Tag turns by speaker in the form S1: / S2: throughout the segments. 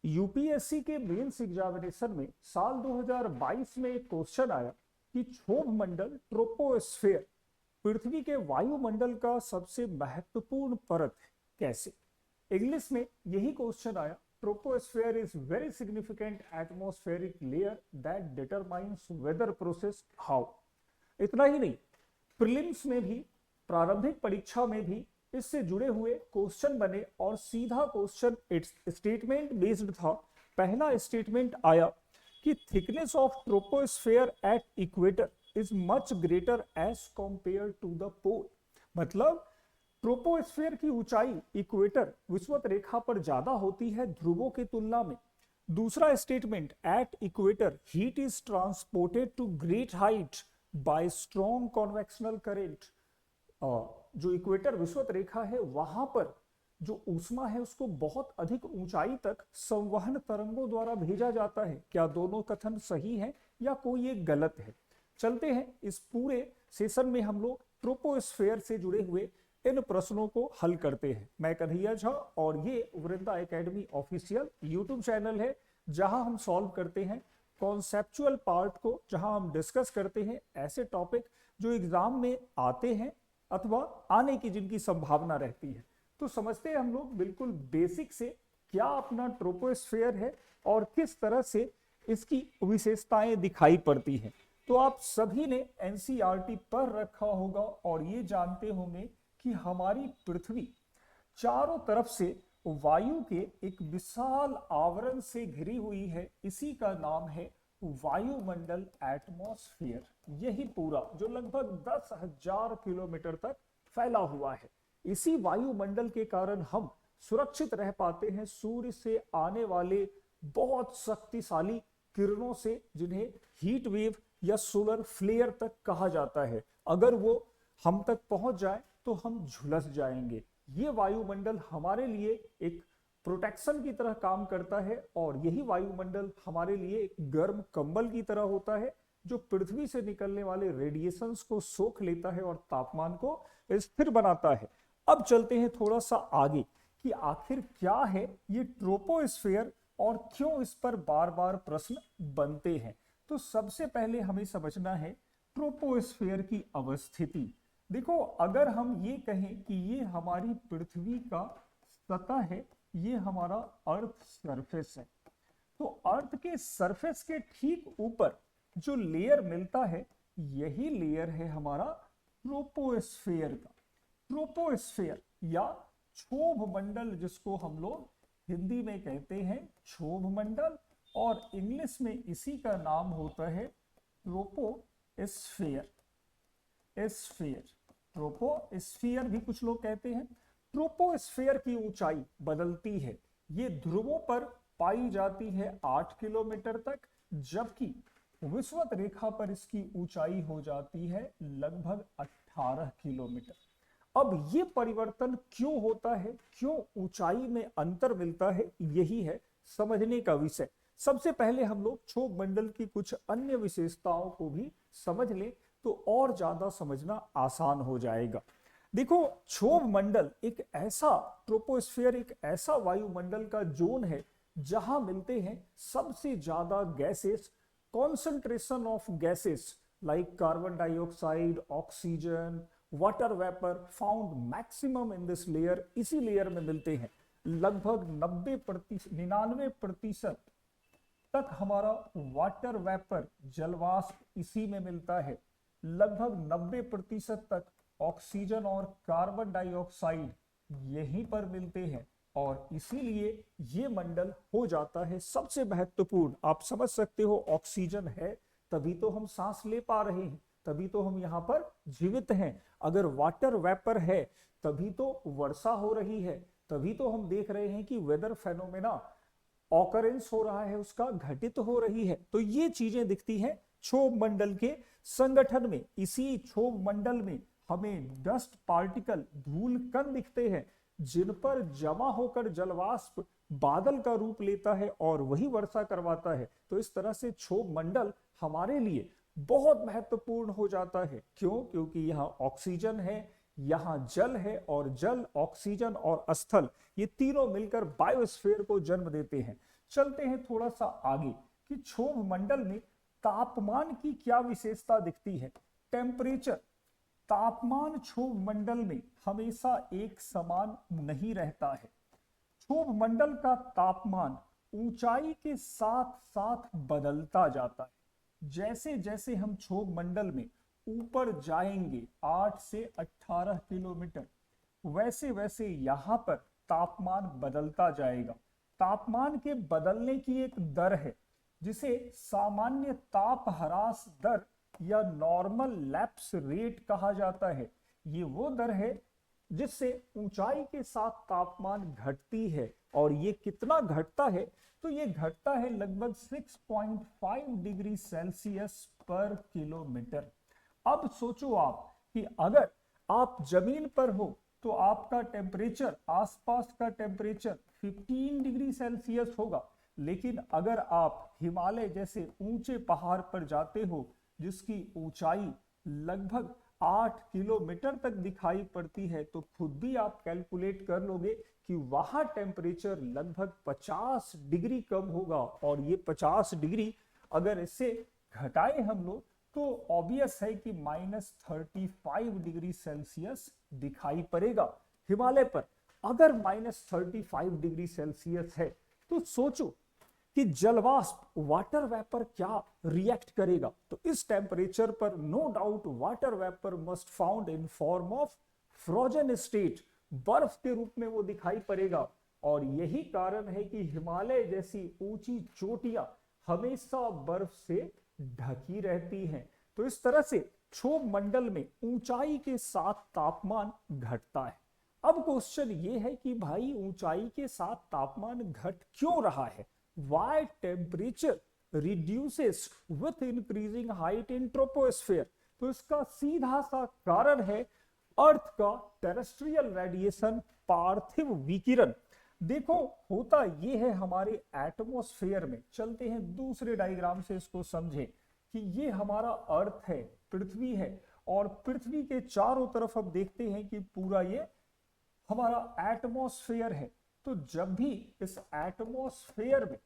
S1: UPSC के mains examination में साल 2022 में एक क्वेश्चन आया कि क्षोभ मंडल ट्रोपोस्फेयर पृथ्वी के वायुमंडल का सबसे महत्वपूर्ण परत है कैसे। इंग्लिश में यही क्वेश्चन आया। Troposphere is very significant atmospheric layer that determines weather process how. इतना ही नहीं, प्रीलिम्स में भी, प्रारंभिक परीक्षा में भी इससे जुड़े हुए क्वेश्चन बने और सीधा क्वेश्चन स्टेटमेंट बेस्ड था। पहला स्टेटमेंट आया कि thickness of troposphere at equator is much greater as compare to the pole. मतलब ट्रोपोस्फेयर की ऊंचाई इक्वेटर विषुवत रेखा पर ज्यादा होती है ध्रुवों की तुलना में। दूसरा statement, at equator heat is transported to great height by strong convectional current. जो इक्वेटर विषुवत रेखा है वहां पर जो ऊष्मा है उसको बहुत अधिक ऊंचाई तक संवहन तरंगों द्वारा भेजा जाता है। क्या दोनों कथन सही है या कोई एक गलत है? चलते हैं, इस पूरे सेशन में हम लोग ट्रोपोस्फेयर से जुड़े हुए इन प्रश्नों को हल करते हैं। मैं कन्हैया झा और ये वृंदा एकेडमी ऑफिशियल यूट्यूब चैनल है जहां हम सॉल्व करते हैं कॉन्सेप्चुअल पार्ट को, जहां हम डिस्कस करते हैं ऐसे टॉपिक जो एग्जाम में आते हैं अथवा आने की जिनकी संभावना रहती है। तो समझते हैं हम लोग बिल्कुल बेसिक से क्या अपना ट्रोपोस्फेयर है और किस तरह से इसकी विशेषताएं दिखाई पड़ती हैं। तो आप सभी ने एनसीईआरटी पढ़ रखा होगा और ये जानते होंगे कि हमारी पृथ्वी चारों तरफ से वायु के एक विशाल आवरण से घिरी हुई है। इसी का नाम है वायुमंडल, एटमॉस्फेयर। यही पूरा जो लगभग 10,000 किलोमीटर तक फैला हुआ है। इसी वायुमंडल के कारण हम सुरक्षित रह पाते हैं सूर्य से आने वाले बहुत शक्तिशाली किरणों से, जिन्हें हीट वेव या सोलर फ्लेयर तक कहा जाता है। अगर वो हम तक पहुंच जाए तो हम झुलस जाएंगे। ये वायुमंडल हमारे लिए एक प्रोटेक्शन की तरह काम करता है और यही वायुमंडल हमारे लिए एक गर्म कंबल की तरह होता है जो पृथ्वी से निकलने वाले रेडिएशंस को सोख लेता है और तापमान को स्थिर बनाता है। अब चलते हैं थोड़ा सा आगे कि आखिर क्या है ये ट्रोपोस्फेयर और क्यों इस पर बार बार प्रश्न बनते हैं। तो सबसे पहले हमें समझना है ट्रोपोस्फेयर की अवस्थिति। देखो, अगर हम ये कहें कि ये हमारी पृथ्वी का सतह है, ये हमारा अर्थ सरफेस है, तो अर्थ के सरफेस के ठीक ऊपर जो लेयर मिलता है यही लेयर है हमारा ट्रोपोस्फेयर का। ट्रोपोस्फेयर या क्षोभ मंडल, जिसको हम लोग हिंदी में कहते हैं क्षोभ मंडल और इंग्लिश में इसी का नाम होता है ट्रोपोस्फेयर। ट्रोपोस्फियर भी कुछ लोग कहते हैं। ट्रोपोस्फेयर की ऊंचाई बदलती है। ये ध्रुवों पर पाई जाती है 8 किलोमीटर तक, जबकि विषुवत रेखा पर इसकी ऊंचाई हो जाती है लगभग 18 किलोमीटर। अब ये परिवर्तन क्यों होता है, क्यों ऊंचाई में अंतर मिलता है, यही है समझने का विषय। सबसे पहले हम लोग क्षोभ मंडल की कुछ अन्य विशेषताओं को भी समझ लें तो और ज्यादा समझना आसान हो जाएगा। देखो, क्षोभ मंडल एक ऐसा, ट्रोपोस्फेयर एक ऐसा वायुमंडल का जोन है जहां मिलते हैं सबसे ज्यादा gases, concentration of gases like carbon dioxide, oxygen, water vapour found maximum in this layer. इसी लेयर में मिलते हैं। लगभग 99% तक हमारा वाटर वेपर, जलवाष्प इसी में मिलता है। लगभग 90% तक ऑक्सीजन और कार्बन डाइऑक्साइड यहीं पर मिलते हैं और इसीलिए ये मंडल हो जाता है सबसे महत्वपूर्ण। आप समझ सकते हो, ऑक्सीजन है तभी तो हम सांस ले पा रहे हैं, तभी तो हम यहाँ पर जीवित हैं। अगर वाटर वेपर है तभी तो वर्षा हो रही है, तभी तो हम देख रहे हैं कि वेदर फेनोमेना ऑकरेंस हो रहा है, उसका घटित हो रही है। तो ये चीजें दिखती हैं क्षोभ मंडल के संगठन में। इसी क्षोभ मंडल में हमें डस्ट पार्टिकल, धूल कण दिखते हैं जिन पर जमा होकर जलवाष्प बादल का रूप लेता है और वही वर्षा करवाता है। तो इस तरह से क्षोभ मंडल हमारे लिए बहुत महत्वपूर्ण हो जाता है। क्यों? क्योंकि यहाँ ऑक्सीजन है, यहाँ जल है और जल, ऑक्सीजन और स्थल ये तीनों मिलकर बायोस्फीयर को जन्म देते हैं। चलते हैं थोड़ा सा आगे कि क्षोभ मंडल में तापमान की क्या विशेषता दिखती है। टेम्परेचर, तापमान क्षोभ मंडल में हमेशा एक समान नहीं रहता है। क्षोभ मंडल का तापमान ऊंचाई के साथ साथ बदलता जाता है। जैसे जैसे हम क्षोभ मंडल में ऊपर जाएंगे 8 से 18 किलोमीटर, वैसे वैसे यहां पर तापमान बदलता जाएगा। तापमान के बदलने की एक दर है जिसे सामान्य ताप ह्रास दर या नॉर्मल लैप्स रेट कहा जाता है। ये वो दर है जिससे ऊंचाई के साथ तापमान घटती है, और ये कितना घटता है, तो ये घटता है लगभग 6.5 डिग्री सेल्सियस पर किलोमीटर। अब सोचो आप कि अगर आप जमीन पर हो तो आपका टेम्परेचर, आसपास का टेम्परेचर 15 डिग्री सेल्सियस होगा, लेकिन अगर आप हिमालय जैसे ऊंचे पहाड़ पर जाते हो जिसकी ऊंचाई लगभग 8 किलोमीटर तक दिखाई पड़ती है, तो खुद भी आप कैलकुलेट कर लोगे कि वहां टेम्परेचर लगभग 50 डिग्री कम होगा। और ये 50 डिग्री अगर इससे घटाए हम लोग तो ऑब्वियस है कि -35 डिग्री सेल्सियस दिखाई पड़ेगा हिमालय पर। अगर -35 डिग्री सेल्सियस है तो सोचो कि जलवाष्प, वाटर वेपर क्या रिएक्ट करेगा। तो इस टेम्परेचर पर no doubt water vapour must found in form of frozen state, बर्फ के रूप में वो दिखाई पड़ेगा। और यही कारण है कि हिमालय जैसी ऊंची चोटियां हमेशा बर्फ से ढकी रहती हैं। तो इस तरह से क्षोभ मंडल में ऊंचाई के साथ तापमान घटता है। अब क्वेश्चन ये है कि भाई ऊंचाई के साथ तापमान घट क्यों रहा है? Why temperature reduces with increasing height in troposphere? तो इसका सीधा सा कारण है अर्थ का टेरेस्ट्रियल रेडिएशन, पार्थिव विकिरण। देखो होता ये है हमारे एटमॉस्फेयर में, चलते हैं दूसरे डायग्राम से इसको समझें कि ये हमारा अर्थ है, पृथ्वी है, और पृथ्वी के चारों तरफ अब देखते हैं कि पूरा ये हमारा एटमॉस्फेयर है। तो जब भी इस एटमॉस्फेयर में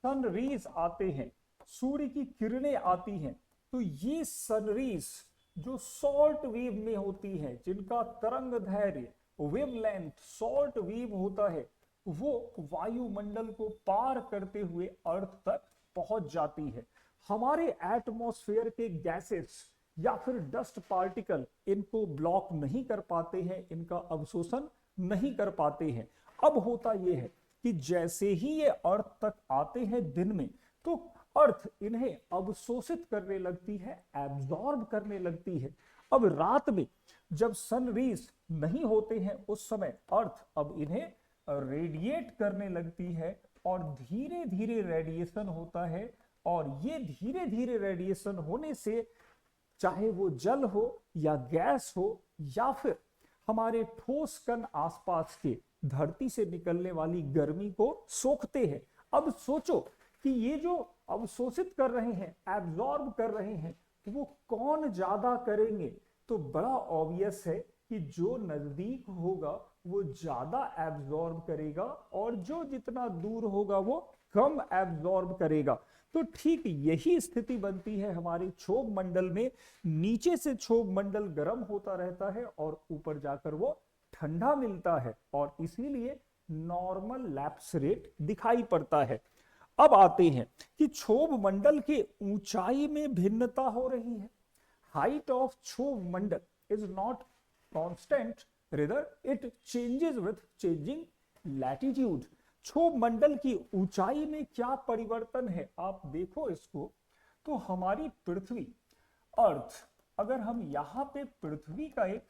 S1: सन रेज आते हैं, सूर्य की किरणें आती हैं, तो ये सन रेज जो सॉल्ट वेव में होती है, जिनका तरंग दैर्घ्य, वेवलेंथ सॉल्ट वेव होता है, वो वायुमंडल को पार करते हुए अर्थ तक पहुंच जाती है। हमारे एटमॉस्फेयर के गैसेस या फिर डस्ट पार्टिकल इनको ब्लॉक नहीं कर पाते हैं, इनका अवशोषण नहीं कर पाते हैं। अब होता यह है कि जैसे ही ये अर्थ तक आते हैं दिन में, तो अर्थ इन्हें अवशोषित करने लगती है, एब्जॉर्ब करने लगती है। अब रात में जब सन रेज नहीं होते हैं उस समय अर्थ अब इन्हें रेडिएट करने लगती है, और धीरे धीरे रेडिएशन होता है। और ये धीरे धीरे रेडिएशन होने से चाहे वो जल हो या गैस हो या फिर हमारे ठोस कण आसपास के धरती से निकलने वाली गर्मी को सोखते हैं। अब सोचो कि ये जो अवशोषित कर रहे हैं, एब्जॉर्ब कर रहे हैं, वो कौन ज्यादा करेंगे? तो बड़ा ऑब्वियस है कि जो नजदीक होगा वो ज्यादा एब्जॉर्ब करेगा, और जो जितना दूर होगा वो कम एब्जॉर्ब करेगा। तो ठीक यही स्थिति बनती है हमारे क्षोभ मंडल में। नीचे से क्षोभ मंडल गर्म होता रहता है और ऊपर जाकर वो ठंडा मिलता है, और इसीलिए नॉर्मल लैप्स रेट दिखाई पड़ता है। अब आते हैं कि क्षोभ मंडल के ऊंचाई में भिन्नता हो रही है। हाइट ऑफ क्षोभ मंडल is not constant, rather it changes with changing latitude. क्षोभ मंडल की ऊंचाई में क्या परिवर्तन है, आप देखो इसको। तो हमारी पृथ्वी, अर्थ, अगर हम यहां पे पृथ्वी का एक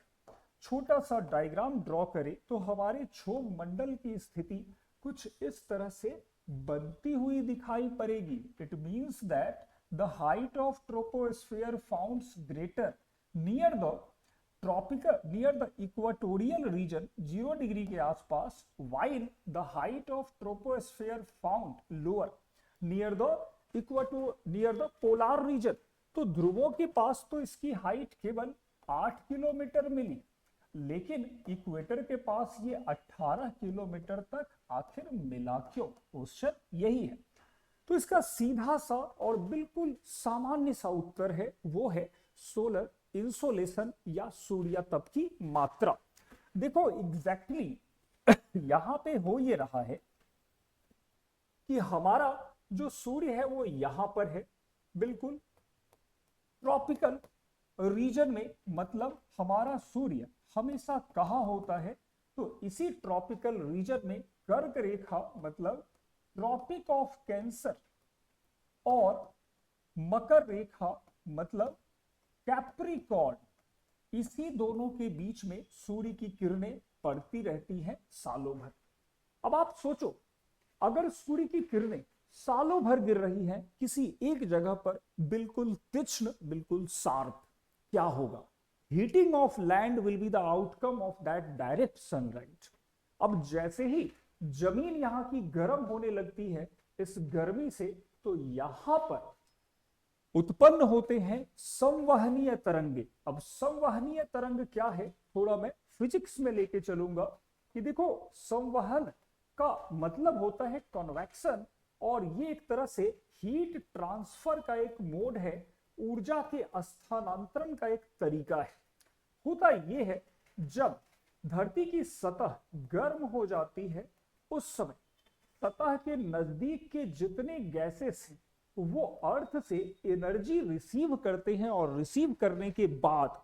S1: छोटा सा डायग्राम ड्रॉ करें तो हमारे क्षोभ मंडल की स्थिति कुछ इस तरह से बनती हुई दिखाई पड़ेगी। It means that the height of troposphere founds greater near the tropical, near the equatorial region 0 degree के आसपास, while the height of troposphere found lower near the equator, near the polar region। तो ध्रुवों के पास तो इसकी height केवल 8 kilometre मिली, लेकिन equator के पास ये 18 किलोमीटर तक आखिर मिला क्यों? क्वेश्चन यही है। तो इसका सीधा सा और बिल्कुल सामान्य सा उत्तर है, वो है सोलर इंसोलेशन या सूर्यतप की मात्रा। देखो एग्जैक्टली यहां पे हो ये रहा है कि हमारा जो सूर्य है वो यहां पर है, बिल्कुल ट्रॉपिकल रीजन में। मतलब हमारा सूर्य हमेशा कहां होता है? तो इसी ट्रॉपिकल रीजन में कर्क रेखा मतलब ट्रॉपिक ऑफ कैंसर और मकर रेखा मतलब कैप्रिकॉर्न, इसी दोनों के बीच में सूर्य की किरणें पड़ती रहती हैं सालों भर। अब आप सोचो, अगर सूर्य की किरणें सालों भर गिर रही हैं किसी एक जगह पर, बिल्कुल तीक्ष्ण, बिल्कुल शार्प, क्या होगा? Heating of land will be the outcome of that direct sunlight. अब जैसे ही जमीन यहां की गर्म होने लगती है इस गर्मी से, तो यहां पर उत्पन्न होते हैं संवहनीय तरंगे। अब संवहनीय तरंग क्या है, थोड़ा मैं फिजिक्स में लेके चलूंगा कि देखो संवहन का मतलब होता है कन्वेक्शन, और ये एक तरह से हीट ट्रांसफर का एक मोड है, ऊर्जा के स्थानांतरण का एक तरीका है। होता ये है जब धरती की सतह गर्म हो जाती है उस समय सतह के नजदीक के जितने गैसेस हैं वो अर्थ से एनर्जी रिसीव करते हैं, और रिसीव करने के बाद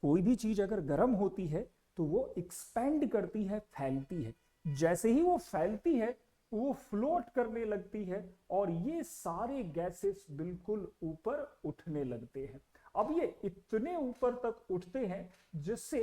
S1: कोई भी चीज अगर गर्म होती है तो वो एक्सपेंड करती है, फैलती है। जैसे ही वो फैलती है वो फ्लोट करने लगती है और ये सारे गैसेस बिल्कुल ऊपर उठने लगते हैं। अब ये इतने ऊपर तक उठते हैं जिससे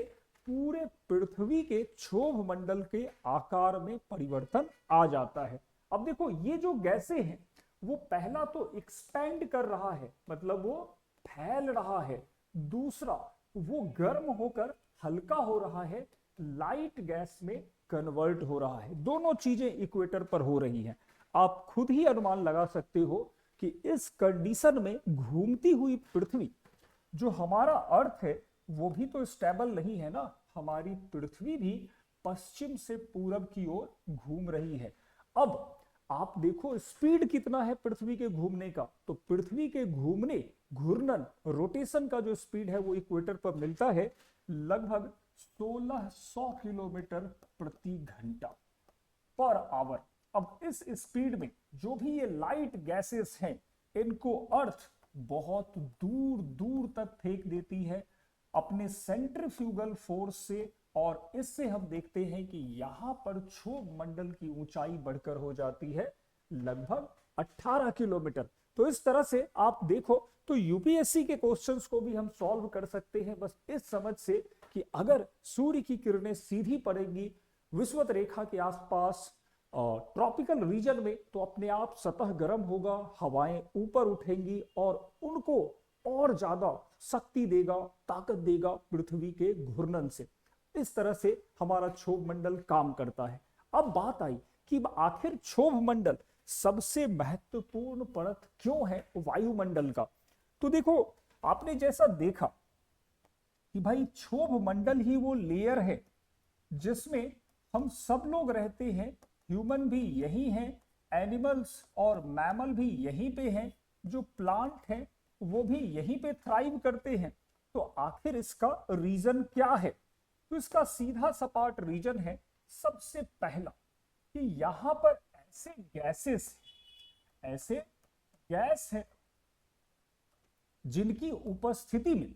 S1: पूरे पृथ्वी के क्षोभ मंडल के आकार में परिवर्तन आ जाता है। अब देखो ये जो गैसें हैं वो पहला तो एक्सपेंड कर रहा है, मतलब वो फैल रहा है। दूसरा, वो गर्म होकर हल्का हो रहा है, लाइट गैस में कन्वर्ट हो रहा है। दोनों चीजें इक्वेटर पर हो रही हैं। आप खुद ही अनुमान लगा सकते हो कि इस कंडीशन में घूमती हुई पृथ्वी, जो हमारा अर्थ है वो भी तो स्टेबल नहीं है ना। हमारी पृथ्वी भी पश्चिम से पूरब की ओर घूम रही है। अब आप देखो स्पीड कितना है पृथ्वी के घूमने का, तो पृथ्वी के घूमने, घूर्णन, रोटेशन का जो स्पीड है वो इक्वेटर पर मिलता है लगभग 1600 किलोमीटर प्रति घंटा पर आवर। अब इस स्पीड में जो भी ये लाइट गैसेस हैं इनको अर्थ बहुत दूर दूर तक फेंक देती है अपने सेंट्रीफ्यूगल फोर्स से, और इससे हम देखते हैं कि यहां पर क्षोभ मंडल की ऊंचाई बढ़कर हो जाती है लगभग 18 किलोमीटर। तो इस तरह से आप देखो तो यूपीएससी के क्वेश्चंस को भी हम सॉल्व कर सकते हैं बस इस समझ से कि अगर सूर्य की किरणें सीधी पड़ेंगी विषुवत रेखा के आसपास ट्रॉपिकल रीजन में, तो अपने आप सतह गर्म होगा, हवाएं ऊपर उठेंगी और उनको और ज्यादा शक्ति देगा, ताकत देगा पृथ्वी के घूर्णन से। इस तरह से हमारा क्षोभ मंडल काम करता है। अब बात आई कि आखिर क्षोभ मंडल सबसे महत्वपूर्ण परत क्यों है वायुमंडल का। तो देखो आपने जैसा देखा कि भाई क्षोभ मंडल ही वो लेयर है जिसमें हम सब लोग रहते हैं, ह्यूमन भी यही हैं, एनिमल्स और मैमल भी यहीं पे हैं, जो प्लांट हैं वो भी यहीं पे थ्राइव करते हैं। तो आखिर इसका रीजन क्या है? तो इसका सीधा सपाट रीजन है सबसे पहला कि यहां पर ऐसे गैसेस, ऐसे गैस है जिनकी उपस्थिति में,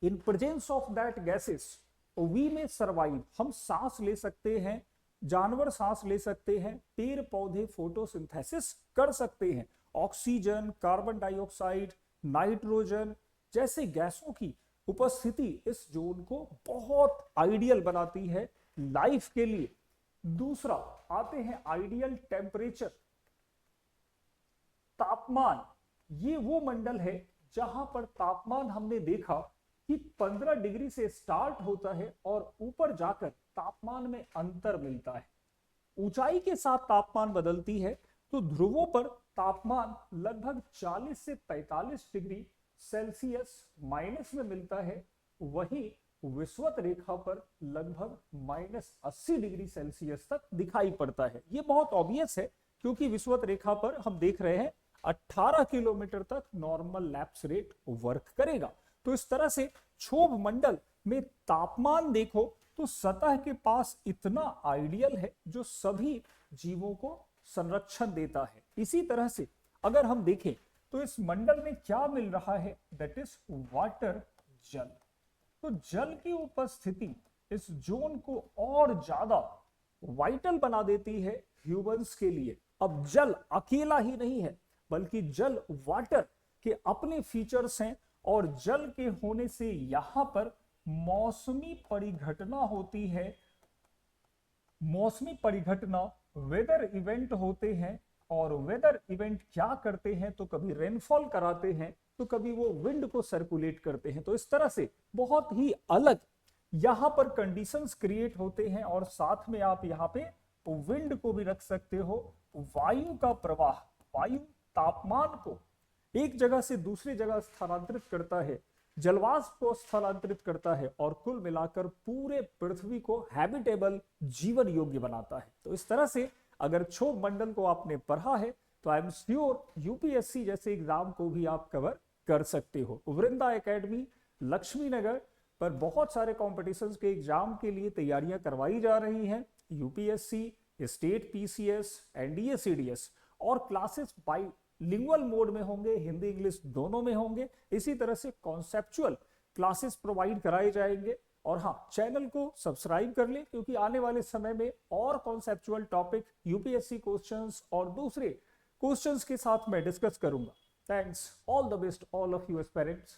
S1: in presence of that gases we may survive, हम सांस ले सकते हैं, जानवर सांस ले सकते हैं, पेड़ पौधे फोटोसिंथेसिस कर सकते हैं। ऑक्सीजन, कार्बन डाइऑक्साइड, नाइट्रोजन जैसे गैसों की उपस्थिति इस जोन को बहुत आइडियल बनाती है लाइफ के लिए। दूसरा आते हैं आइडियल टेम्परेचर, तापमान। ये वो मंडल है जहां पर तापमान हमने देखा कि 15 डिग्री से स्टार्ट होता है और ऊपर जाकर तापमान में अंतर मिलता है। ऊंचाई के साथ तापमान बदलती है, तो ध्रुवों पर तापमान लगभग 40 से 45 डिग्री सेल्सियस माइनस में मिलता है, वहीं विषुवत रेखा पर लगभग -80 डिग्री सेल्सियस तक दिखाई पड़ता है। ये बहुत ऑब्वियस है क्योंकि विषुवत रेखा पर हम देख रहे हैं 18 किलोमीटर तक नॉर्मल लैप्स रेट वर्क करेगा। तो इस तरह से क्षोभ मंडल में तापमान देखो तो सतह के पास इतना आइडियल है जो सभी जीवों को संरक्षण देता है। इसी तरह से अगर हम देखें तो इस मंडल में क्या मिल रहा है, दैट इज वाटर, जल। तो जल की उपस्थिति इस जोन को और ज्यादा वाइटल बना देती है ह्यूमंस के लिए। अब जल अकेला ही नहीं है बल्कि जल वाटर के अपने फीचर्स हैं और जल के होने से यहां पर मौसमी परिघटना होती है। मौसमी परिघटना वेदर इवेंट होते हैं और वेदर इवेंट क्या करते हैं तो कभी रेनफॉल कराते हैं तो कभी वो विंड को सर्कुलेट करते हैं। तो इस तरह से बहुत ही अलग यहां पर कंडीशंस क्रिएट होते हैं और साथ में आप यहां पे विंड को भी रख सकते हो। वायु का प्रवाह, वायु तापमान को एक जगह से दूसरी जगह स्थानांतरित करता है, जलवाष्प को स्थानांतरित करता है और कुल मिलाकर पूरे पृथ्वी को हैबिटेबल, जीवन योग्य बनाता है। तो इस तरह से अगर क्षोभ मंडल को आपने पढ़ा है तो आई एम श्योर यूपीएससी जैसे एग्जाम को भी आप कवर कर सकते हो। वृंदा एकेडमी लक्ष्मी नगर पर बहुत सारे कॉम्पिटिशन्स के एग्जाम के लिए तैयारियां करवाई जा रही हैं। UPSC, state PCS, NDA CDS और क्लासेस बाइलिंगुअल मोड में होंगे, हिंदी इंग्लिश दोनों में होंगे। इसी तरह से कॉन्सेप्चुअल क्लासेस प्रोवाइड कराए जाएंगे। और हाँ, चैनल को सब्सक्राइब कर ले क्योंकि आने वाले समय में और कॉन्सेप्चुअल टॉपिक, यूपीएससी क्वेश्चंस और दूसरे क्वेश्चंस के साथ मैं डिस्कस करूंगा। Thanks, all the best all of you aspirants.